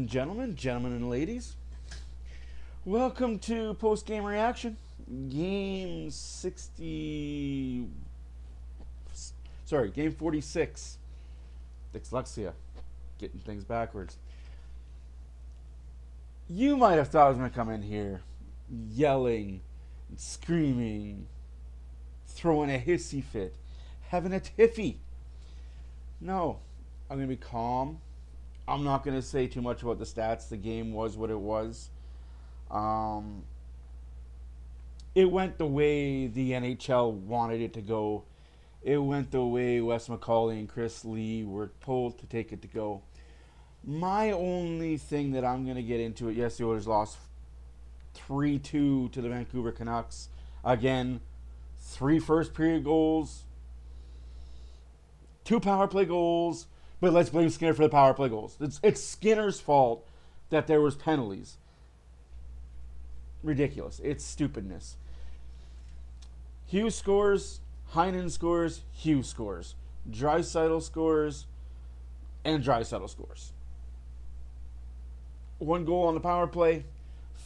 and gentlemen and ladies, welcome to post-game reaction. Game 46. Dyslexia, getting things backwards. You might have thought I was going to come in here yelling, screaming, throwing a hissy fit, having a tiffy. No, I'm going to be calm. I'm not going to say too much about the stats. The game was what it was. It went the way the NHL wanted it to go. It went the way Wes McCauley and Chris Lee were told to take it to go. My only thing that I'm going to get into it, yes, the Oilers lost 3-2 to the Vancouver Canucks. Again, 3 first period goals, 2 power play goals, but let's blame Skinner for the power play goals. It's Skinner's fault that there was penalties. Ridiculous. It's stupidness. Hughes scores, Heinen scores, Hughes scores. Draisaitl scores, and Draisaitl scores. 1 goal on the power play,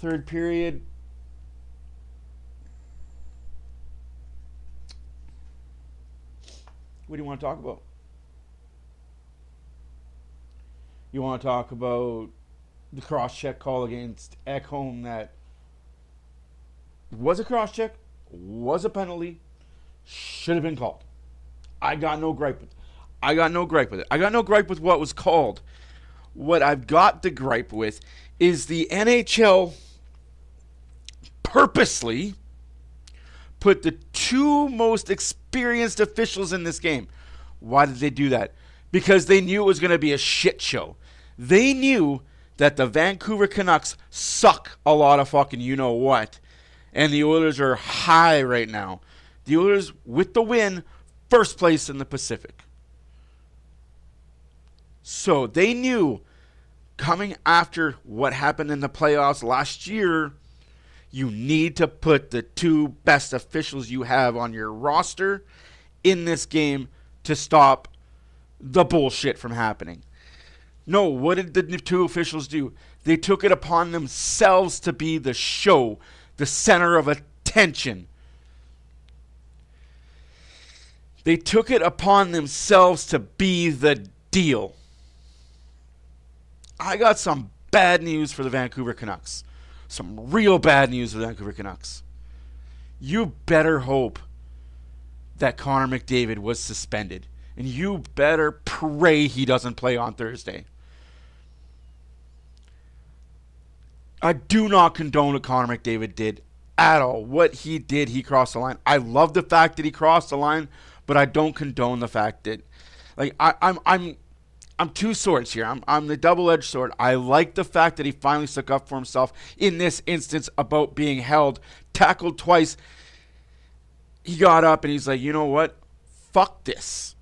3rd period. What do you want to talk about? You want to talk about the cross-check call against Ekholm that was a cross-check, was a penalty, should have been called. I got no gripe with it. I got no gripe with what was called. What I've got the gripe with is the NHL purposely put the 2 most experienced officials in this game. Why did they do that? Because they knew it was going to be a shit show. They knew that the Vancouver Canucks suck a lot of fucking you-know-what. And the Oilers are high right now. The Oilers, with the win, first place in the Pacific. So they knew, coming after what happened in the playoffs last year, you need to put the 2 best officials you have on your roster in this game to stop the bullshit from happening. No, what did the 2 officials do? They took it upon themselves to be the show, the center of attention. They took it upon themselves to be the deal. I got some bad news for the Vancouver Canucks. Some real bad news for the Vancouver Canucks. You better hope that Connor McDavid was suspended. And you better pray he doesn't play on Thursday. I do not condone what Connor McDavid did at all. What he did, he crossed the line. I love the fact that he crossed the line, but I don't condone the fact that, like, I'm 2 swords here. I'm the double-edged sword. I like the fact that he finally stuck up for himself in this instance about being held, tackled twice. He got up and he's like, you know what? Fuck this.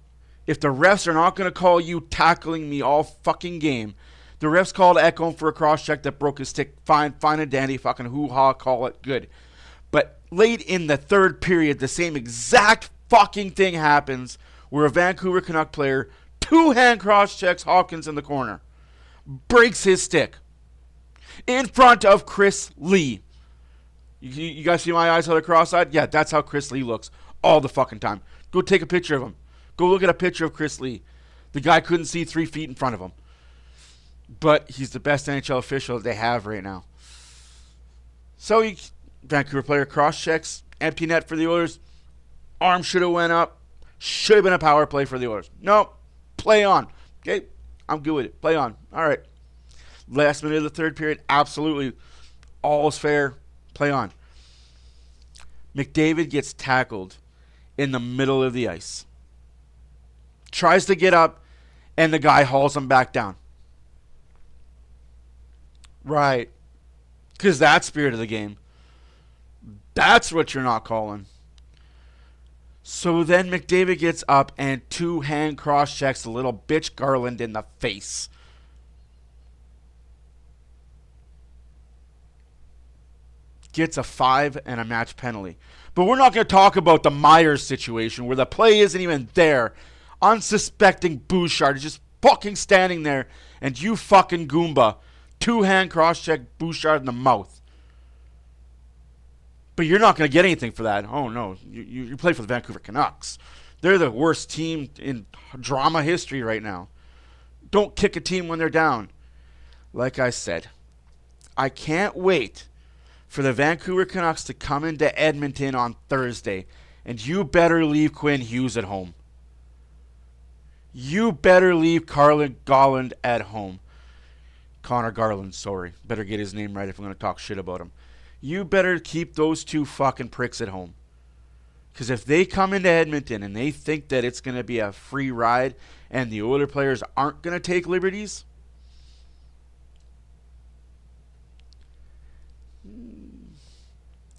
If the refs are not going to call you tackling me all fucking game, the refs called Ekholm for a cross-check that broke his stick. Fine and dandy, fucking hoo-ha, call it good. But late in the 3rd period, the same exact fucking thing happens where a Vancouver Canuck player 2-hand cross-checks Hawkins in the corner. Breaks his stick. In front of Chris Lee. You guys see my eyes how they're cross-eyed? Yeah, that's how Chris Lee looks all the fucking time. Go take a picture of him. Go look at a picture of Chris Lee. The guy couldn't see 3 feet in front of him. But he's the best NHL official they have right now. So Vancouver player cross-checks. Empty net for the Oilers. Arm should have went up. Should have been a power play for the Oilers. Nope. Play on. Okay? I'm good with it. Play on. All right. Last minute of the 3rd period. Absolutely. All is fair. Play on. McDavid gets tackled in the middle of the ice. Tries to get up, and the guy hauls him back down. Right. Because that's spirit of the game. That's what you're not calling. So then McDavid gets up and 2-hand cross-checks the little bitch Garland in the face. Gets a 5 and a match penalty. But we're not going to talk about the Myers situation where the play isn't even there. Unsuspecting Bouchard is just fucking standing there, and you fucking Goomba Two-hand cross-check Bouchard in the mouth. But you're not going to get anything for that. Oh, no. You play for the Vancouver Canucks. They're the worst team in drama history right now. Don't kick a team when they're down. Like I said, I can't wait for the Vancouver Canucks to come into Edmonton on Thursday. And you better leave Quinn Hughes at home. You better leave Carlin Garland at home. Connor Garland, sorry. Better get his name right if I'm going to talk shit about him. You better keep those two fucking pricks at home. Because if they come into Edmonton and they think that it's going to be a free ride and the Oilers players aren't going to take liberties,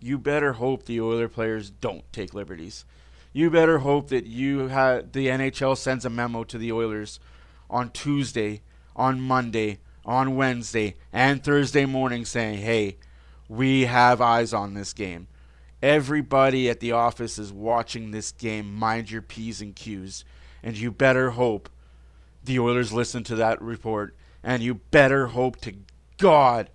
you better hope the Oilers players don't take liberties. You better hope that the NHL sends a memo to the Oilers on Tuesday, on Monday, on Wednesday, and Thursday morning saying, hey, we have eyes on this game. Everybody at the office is watching this game. Mind your P's and Q's. And you better hope the Oilers listen to that report. And you better hope to God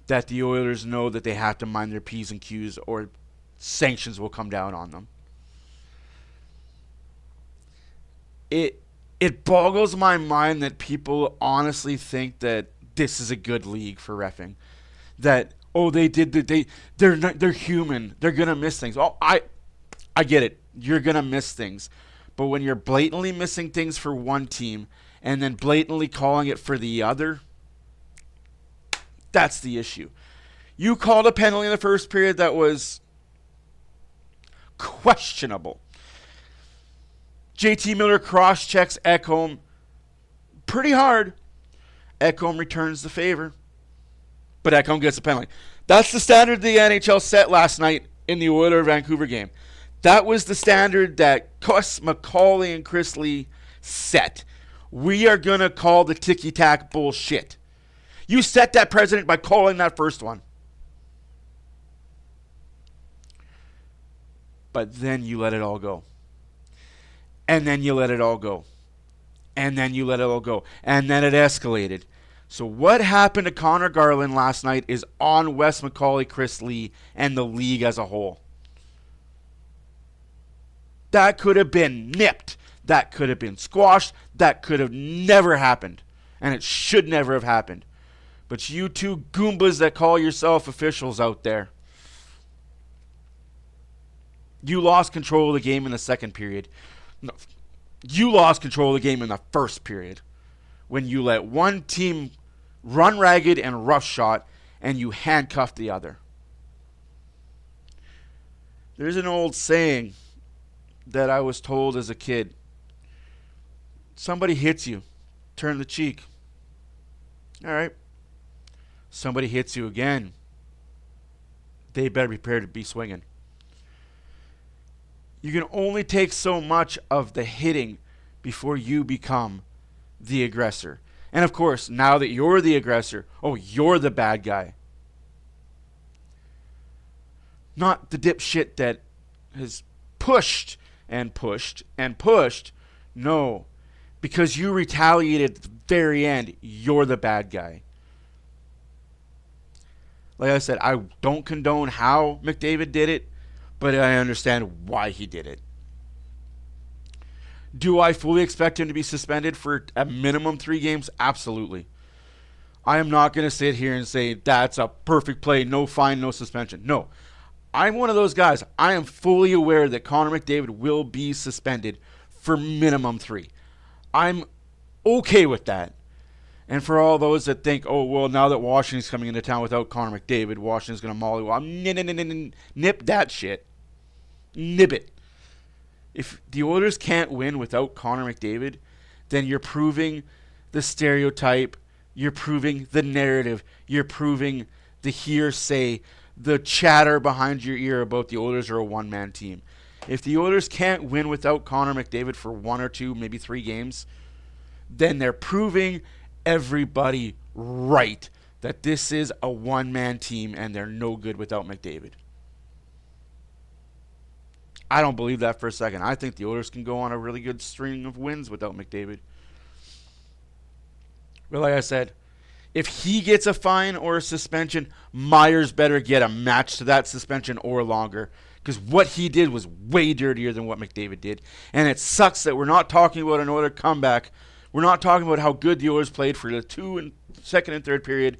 that the Oilers know that they have to mind their P's and Q's or sanctions will come down on them. It boggles my mind that people honestly think that this is a good league for reffing. That they're human. They're gonna miss things. Oh, I get it. You're gonna miss things. But when you're blatantly missing things for one team and then blatantly calling it for the other, that's the issue. You called a penalty in the first period that was questionable. JT Miller cross-checks Ekholm pretty hard. Ekholm returns the favor, but Ekholm gets a penalty. That's the standard the NHL set last night in the Oilers-Vancouver game. That was the standard that Cuss, McCauley, and Chris Lee set. We are going to call the ticky-tack bullshit. You set that precedent by calling that first one. But then you let it all go. And then you let it all go. And then you let it all go. And then it escalated. So what happened to Connor Garland last night is on Wes McCauley, Chris Lee, and the league as a whole. That could have been nipped. That could have been squashed. That could have never happened. And it should never have happened. But you two Goombas that call yourself officials out there, you lost control of the game in the second period. No, you lost control of the game in the first period when you let one team run ragged and roughshod and you handcuffed the other. There's an old saying that I was told as a kid. Somebody hits you, turn the cheek. All right. Somebody hits you again, they better be prepared to be swinging. You can only take so much of the hitting before you become the aggressor. And of course, now that you're the aggressor, you're the bad guy. Not the dipshit that has pushed and pushed and pushed. No. Because you retaliated at the very end, you're the bad guy. Like I said, I don't condone how McDavid did it, but I understand why he did it. Do I fully expect him to be suspended for a minimum 3 games? Absolutely. I am not going to sit here and say that's a perfect play, no fine, no suspension. No. I'm one of those guys. I am fully aware that Connor McDavid will be suspended for minimum 3. I'm okay with that. And for all those that think, now that Washington's coming into town without Connor McDavid, Washington's going to mollywop. Nip that shit. Nib it. If the Oilers can't win without Connor McDavid, then you're proving the stereotype, you're proving the narrative, you're proving the hearsay, the chatter behind your ear about the Oilers are a one-man team. If the Oilers can't win without Connor McDavid for 1 or 2, maybe 3 games, then they're proving everybody right that this is a one-man team and they're no good without McDavid. I don't believe that for a second. I think the Oilers can go on a really good string of wins without McDavid. But like I said, If he gets a fine or a suspension, Myers better get a match to that suspension or longer. Because what he did was way dirtier than what McDavid did. And it sucks that we're not talking about another comeback. We're not talking about how good the Oilers played for the second and third period.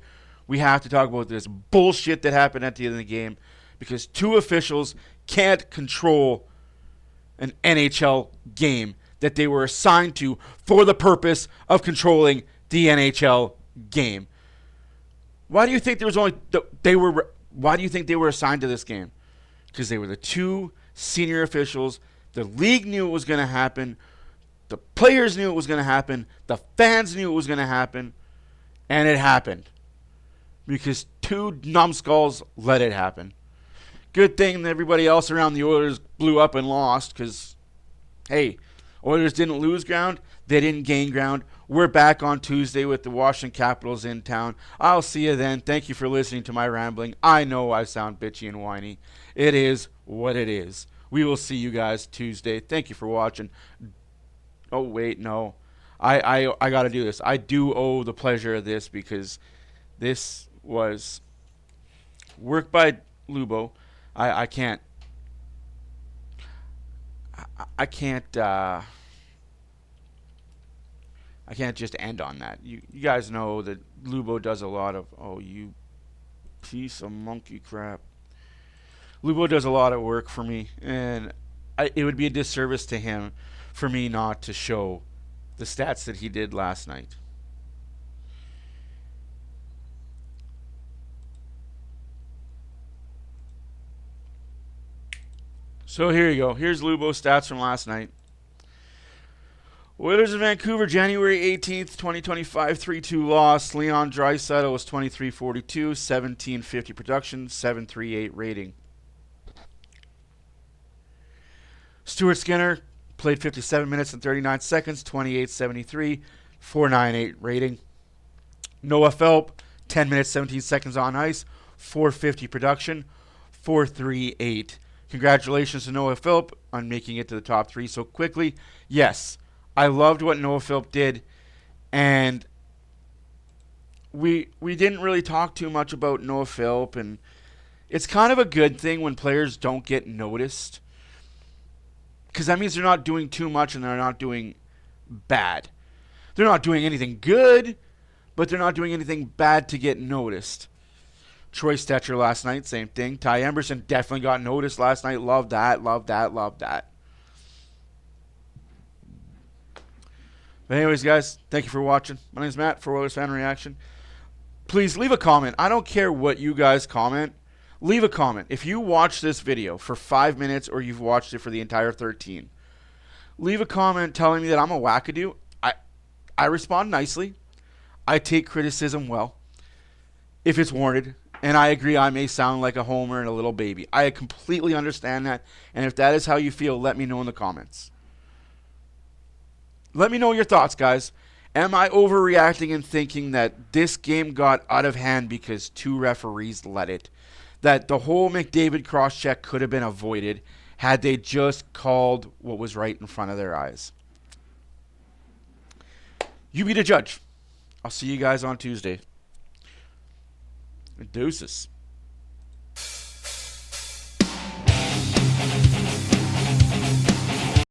We have to talk about this bullshit that happened at the end of the game. Because two officials can't control an NHL game that they were assigned to for the purpose of controlling the NHL game. Why do you think why do you think they were assigned to this game? Because they were the two senior officials. The league knew it was going to happen. The players knew it was going to happen. The fans knew it was going to happen. And it happened. Because two numbskulls let it happen. Good thing that everybody else around the Oilers blew up and lost. Because, hey, Oilers didn't lose ground. They didn't gain ground. We're back on Tuesday with the Washington Capitals in town. I'll see you then. Thank you for listening to my rambling. I know I sound bitchy and whiny. It is what it is. We will see you guys Tuesday. Thank you for watching. Oh, wait, no. I got to do this. I do owe the pleasure of this because this was work by Lubo. I can't. I can't just end on that. You guys know that Lubo does a lot of... Oh, you piece of monkey crap. Lubo does a lot of work for me, and it would be a disservice to him for me not to show the stats that he did last night. So here you go. Here's Lubo's stats from last night. Oilers in Vancouver, January 18th, 2025, 3-2 loss. Leon Draisaitl was 23-42, 1750 production, 738 rating. Stuart Skinner played 57 minutes and 39 seconds, 2873, 498 rating. Noah Philp, 10 minutes, 17 seconds on ice, 450 production, 438. Congratulations to Noah Philp on making it to the top three so quickly. Yes, I loved what Noah Philp did, and we didn't really talk too much about Noah Philp, and it's kind of a good thing when players don't get noticed, because that means they're not doing too much and they're not doing bad. They're not doing anything good, but they're not doing anything bad to get noticed. Troy Stetcher last night, same thing. Ty Emberson definitely got noticed last night. Love that, love that, love that. But anyways, guys, thank you for watching. My name is Matt for OilersFanReaction. Please leave a comment. I don't care what you guys comment. Leave a comment. If you watch this video for 5 minutes or you've watched it for the entire 13, leave a comment telling me that I'm a wackadoo. I respond nicely. I take criticism well, if it's warranted. And I agree I may sound like a homer and a little baby. I completely understand that. And if that is how you feel, let me know in the comments. Let me know your thoughts, guys. Am I overreacting and thinking that this game got out of hand because two referees let it? That the whole McDavid cross-check could have been avoided had they just called what was right in front of their eyes? You be the judge. I'll see you guys on Tuesday. Deuces.